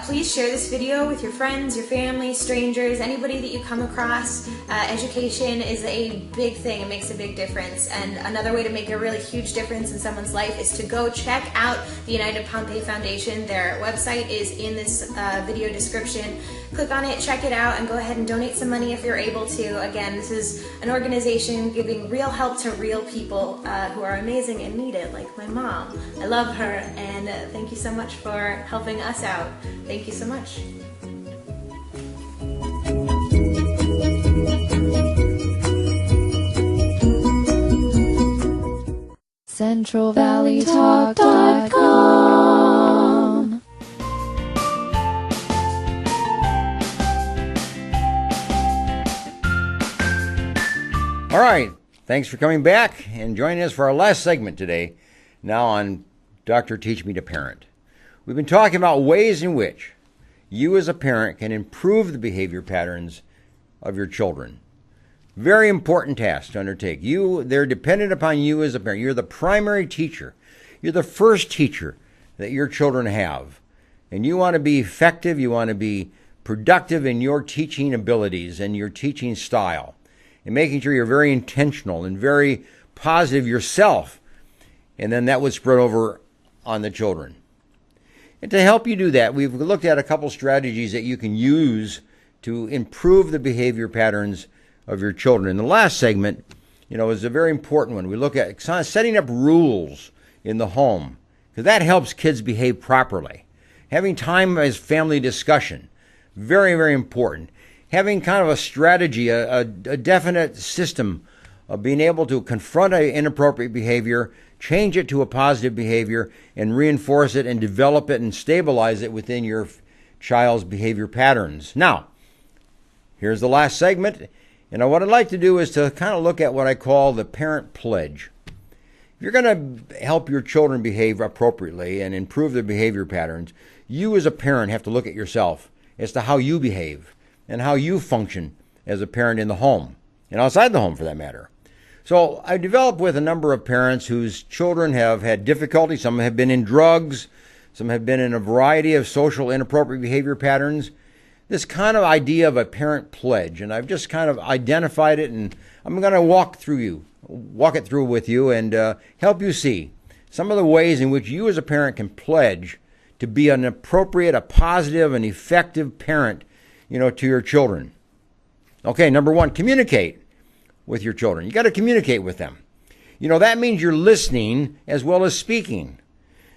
Please share this video with your friends, your family, strangers, anybody that you come across. Education is a big thing. It makes a big difference. And another way to make a really huge difference in someone's life is to go check out the United Pompe Foundation. Their website is in this video description. Click on it, check it out, and go ahead and donate some money if you're able to. Again, this is an organization giving real help to real people who are amazing and need it, like my mom. I love her, and thank you so much for helping us out. Thank you so much. CentralValleyTalk.com. All right, thanks for coming back and joining us for our last segment today, now on Dr. Teach Me to Parent. We've been talking about ways in which you as a parent can improve the behavior patterns of your children. Very important task to undertake. They're dependent upon you as a parent. You're the primary teacher. You're the first teacher that your children have. And you want to be effective, you want to be productive in your teaching abilities and your teaching style. And making sure you're very intentional and very positive yourself. And then that would spread over on the children. And to help you do that, we've looked at a couple strategies that you can use to improve the behavior patterns of your children. And the last segment, is a very important one. We look at setting up rules in the home, because that helps kids behave properly. Having time as family discussion, very, very important. Having kind of a strategy, a definite system of being able to confront an inappropriate behavior, change it to a positive behavior, and reinforce it and develop it and stabilize it within your child's behavior patterns. Now, here's the last segment. And what I'd like to do is to kind of look at what I call the parent pledge. If you're going to help your children behave appropriately and improve their behavior patterns, you as a parent have to look at yourself as to how you behave and how you function as a parent in the home and outside the home for that matter. So I developed with a number of parents whose children have had difficulty. Some have been in drugs. Some have been in a variety of social inappropriate behavior patterns. This kind of idea of a parent pledge, and I've just kind of identified it, and I'm going to walk it through with you and help you see some of the ways in which you as a parent can pledge to be an appropriate, a positive, and effective parent, to your children. Okay, number one, communicate with your children. You got to communicate with them. That means you're listening as well as speaking.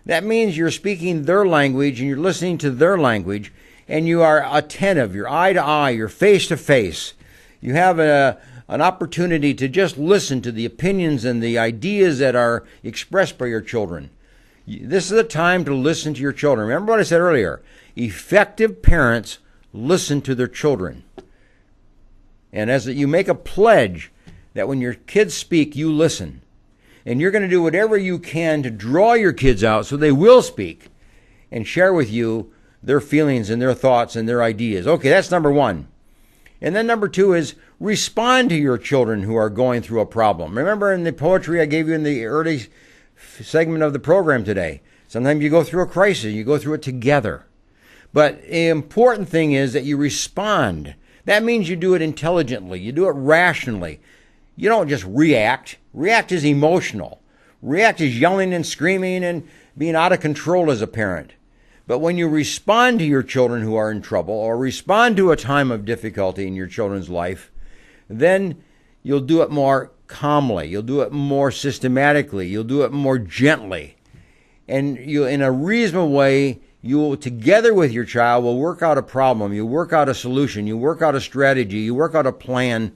That means you're speaking their language and you're listening to their language, and you are attentive. You're eye to eye. You're face to face. You have an opportunity to just listen to the opinions and the ideas that are expressed by your children. This is the time to listen to your children. Remember what I said earlier. Effective parents listen to their children. And as you make a pledge that when your kids speak, you listen. And you're going to do whatever you can to draw your kids out so they will speak and share with you their feelings and their thoughts and their ideas. Okay, that's number one. And then number two is respond to your children who are going through a problem. Remember in the poetry I gave you in the early segment of the program today, sometimes you go through a crisis, you go through it together. But the important thing is that you respond. That means you do it intelligently, you do it rationally. You don't just react. React is emotional. React is yelling and screaming and being out of control as a parent. But when you respond to your children who are in trouble or respond to a time of difficulty in your children's life, then you'll do it more calmly. You'll do it more systematically. You'll do it more gently. And you, in a reasonable way, you will, together with your child, will work out a problem. You work out a solution. You work out a strategy. You work out a plan,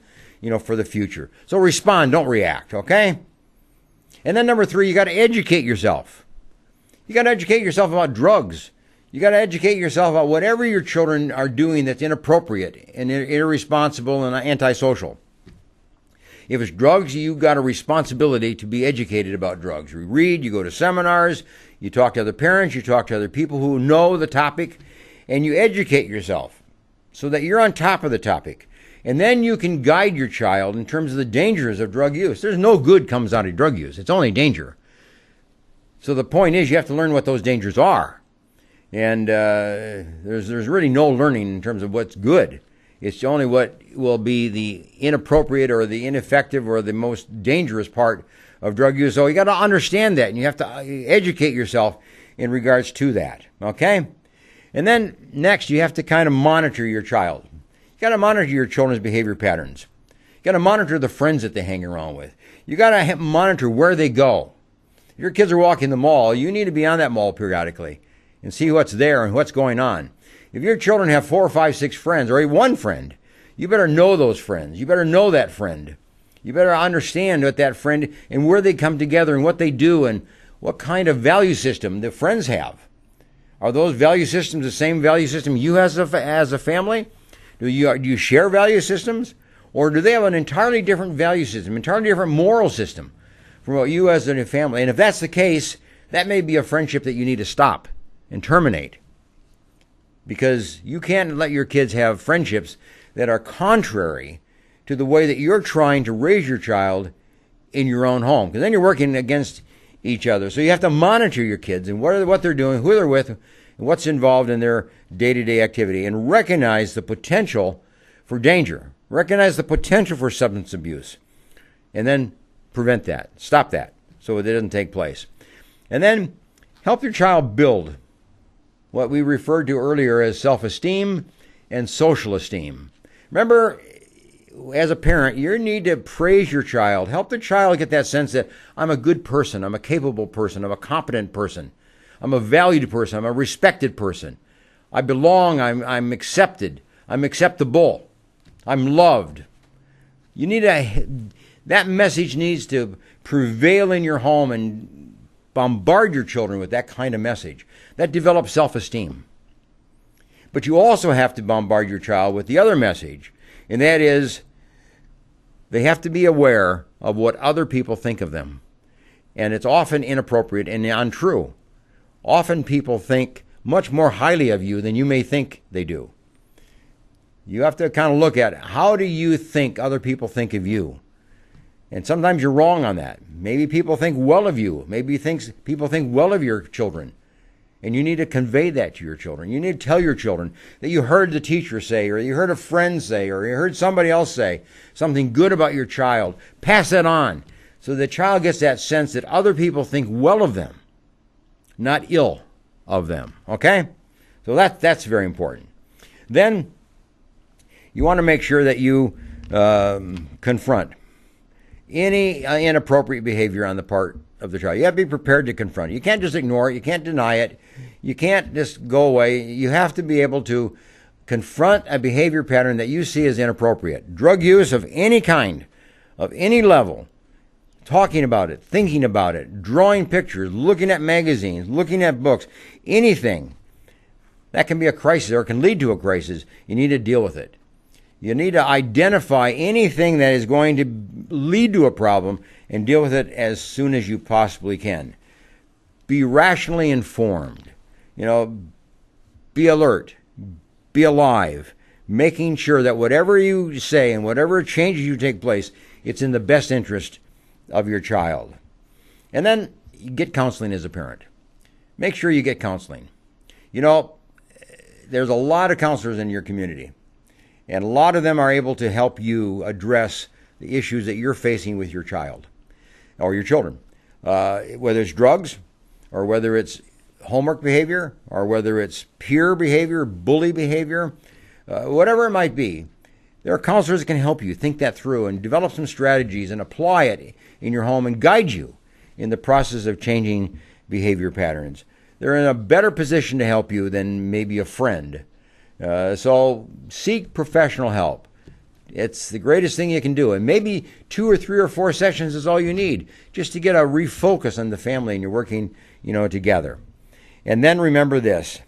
for the future. So respond, don't react, okay? And then number three, you got to educate yourself. You got to educate yourself about drugs. You got to educate yourself about whatever your children are doing that's inappropriate and irresponsible and antisocial. If it's drugs, you've got a responsibility to be educated about drugs. You read, you go to seminars, you talk to other parents, you talk to other people who know the topic, and you educate yourself so that you're on top of the topic. And then you can guide your child in terms of the dangers of drug use. There's no good comes out of drug use. It's only danger. So the point is you have to learn what those dangers are. And there's really no learning in terms of what's good. It's only what will be the inappropriate or the ineffective or the most dangerous part of drug use. So you got to understand that, and you have to educate yourself in regards to that. Okay? And then next, you have to kind of monitor your child. You got to monitor your children's behavior patterns. You got to monitor the friends that they hang around with. You got to monitor where they go. If your kids are walking the mall, you need to be on that mall periodically and see what's there and what's going on. If your children have 4 or 5, 6 friends, or even one friend, you better know those friends. You better know that friend. You better understand what that friend and where they come together and what they do and what kind of value system the friends have. Are those value systems the same value system you have as a family? Do you share value systems? Or do they have an entirely different value system, entirely different moral system from what you as a family? And if that's the case, that may be a friendship that you need to stop and terminate. Because you can't let your kids have friendships that are contrary to the way that you're trying to raise your child in your own home. Because then you're working against each other. So you have to monitor your kids and what they're doing, who they're with, and what's involved in their day-to-day activity, and recognize the potential for danger. Recognize the potential for substance abuse. And then prevent that. Stop that so it doesn't take place. And then help your child build what we referred to earlier as self-esteem and social esteem. Remember, as a parent, you need to praise your child. Help the child get that sense that I'm a good person, I'm a capable person, I'm a competent person, I'm a valued person, I'm a respected person. I belong, I'm accepted, I'm acceptable, I'm loved. You need that message needs to prevail in your home and bombard your children with that kind of message. That develops self-esteem. But you also have to bombard your child with the other message, and that is they have to be aware of what other people think of them. And it's often inappropriate and untrue. Often people think much more highly of you than you may think they do. You have to kind of look at how do you think other people think of you? And sometimes you're wrong on that. Maybe people think well of you. Maybe people think well of your children. And you need to convey that to your children. You need to tell your children that you heard the teacher say, or you heard a friend say, or you heard somebody else say something good about your child. Pass that on so the child gets that sense that other people think well of them, not ill of them. Okay? So that's very important. Then you want to make sure that you confront any inappropriate behavior on the part of the child. You have to be prepared to confront it. You can't just ignore it. You can't deny it. You can't just go away. You have to be able to confront a behavior pattern that you see as inappropriate. Drug use of any kind, of any level, talking about it, thinking about it, drawing pictures, looking at magazines, looking at books, anything that can be a crisis or can lead to a crisis, you need to deal with it. You need to identify anything that is going to lead to a problem and deal with it as soon as you possibly can. Be rationally informed. Be alert. Be alive. Making sure that whatever you say and whatever changes you take place, it's in the best interest of your child. And then get counseling as a parent. Make sure you get counseling. There's a lot of counselors in your community, and a lot of them are able to help you address the issues that you're facing with your child or your children, whether it's drugs or whether it's homework behavior or whether it's peer behavior, bully behavior, whatever it might be. There are counselors that can help you think that through and develop some strategies and apply it in your home and guide you in the process of changing behavior patterns. They're in a better position to help you than maybe a friend. So seek professional help. It's the greatest thing you can do. And maybe 2 or 3 or 4 sessions is all you need just to get a refocus on the family and you're working, together. And then remember this,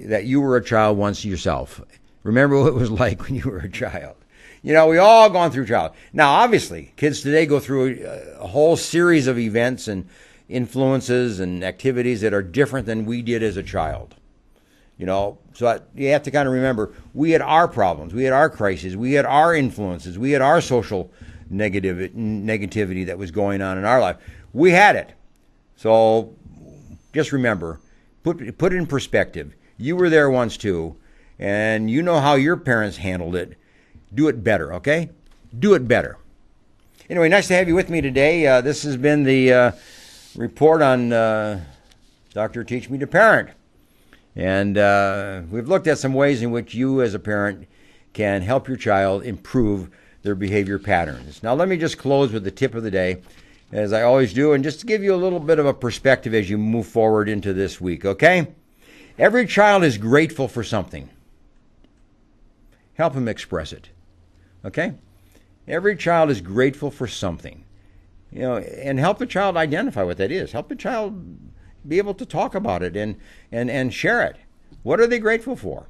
that you were a child once yourself. Remember what it was like when you were a child. We all gone through childhood. Now, obviously, kids today go through a whole series of events and influences and activities that are different than we did as a child. So you have to kind of remember, we had our problems, we had our crises, we had our influences, we had our social negativity that was going on in our life. We had it. So just remember, put it in perspective. You were there once too, and you know how your parents handled it. Do it better, okay? Do it better. Anyway, nice to have you with me today. This has been the report on Dr. Teach Me to Parent. And we've looked at some ways in which you as a parent can help your child improve their behavior patterns. Now, let me just close with the tip of the day, as I always do, and just to give you a little bit of a perspective as you move forward into this week, okay? Every child is grateful for something. Help them express it, okay? Every child is grateful for something, and help the child identify what that is. Help the child be able to talk about it and share it. What are they grateful for?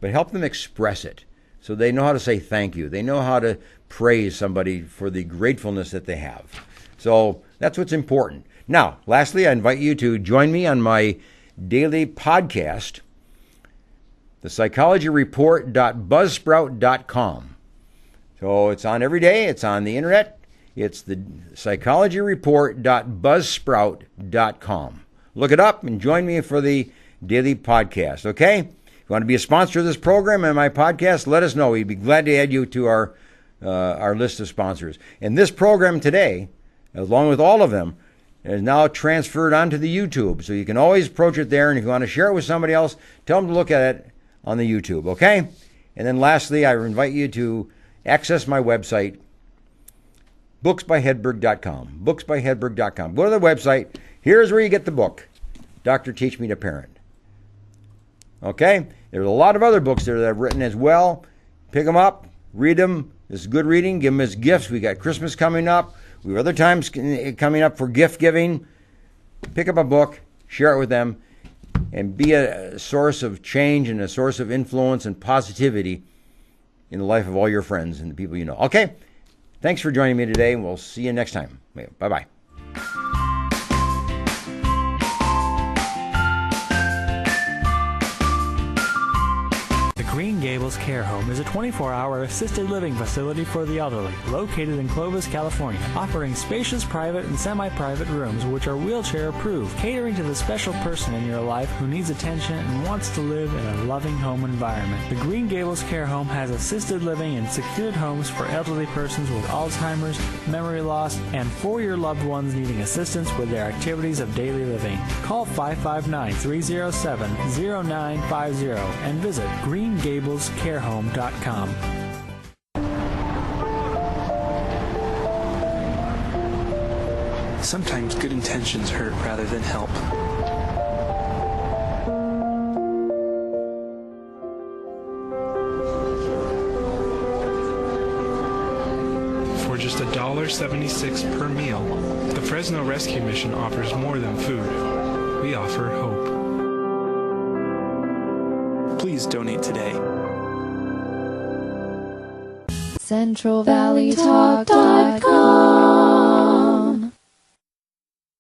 But help them express it so they know how to say thank you. They know how to praise somebody for the gratefulness that they have. So that's what's important. Now, lastly, I invite you to join me on my daily podcast, thepsychologyreport.buzzsprout.com. So it's on every day. It's on the internet. It's the psychologyreport.buzzsprout.com. Look it up and join me for the daily podcast, okay? If you want to be a sponsor of this program and my podcast, let us know. We'd be glad to add you to our list of sponsors. And this program today, along with all of them, is now transferred onto the YouTube. So you can always approach it there. And if you want to share it with somebody else, tell them to look at it on the YouTube, okay? And then lastly, I invite you to access my website, booksbyhedberg.com. Booksbyhedberg.com. Go to the website. Here's where you get the book, Dr. Teach Me to Parent. Okay? There's a lot of other books there that I've written as well. Pick them up. Read them. This is good reading. Give them as gifts. We got Christmas coming up. We have other times coming up for gift giving. Pick up a book. Share it with them. And be a source of change and a source of influence and positivity in the life of all your friends and the people you know. Okay? Thanks for joining me today, and we'll see you next time. Bye-bye. Green Gables Care Home is a 24-hour assisted living facility for the elderly, located in Clovis, California, offering spacious private and semi-private rooms which are wheelchair-approved, catering to the special person in your life who needs attention and wants to live in a loving home environment. The Green Gables Care Home has assisted living and secured homes for elderly persons with Alzheimer's, memory loss, and for your loved ones needing assistance with their activities of daily living. Call 559-307-0950 and visit GreenGablesCareHome.com. Sometimes good intentions hurt rather than help. For just $1.76 per meal, the Fresno Rescue Mission offers more than food. We offer hope. Please donate today. CentralValleyTalk.com.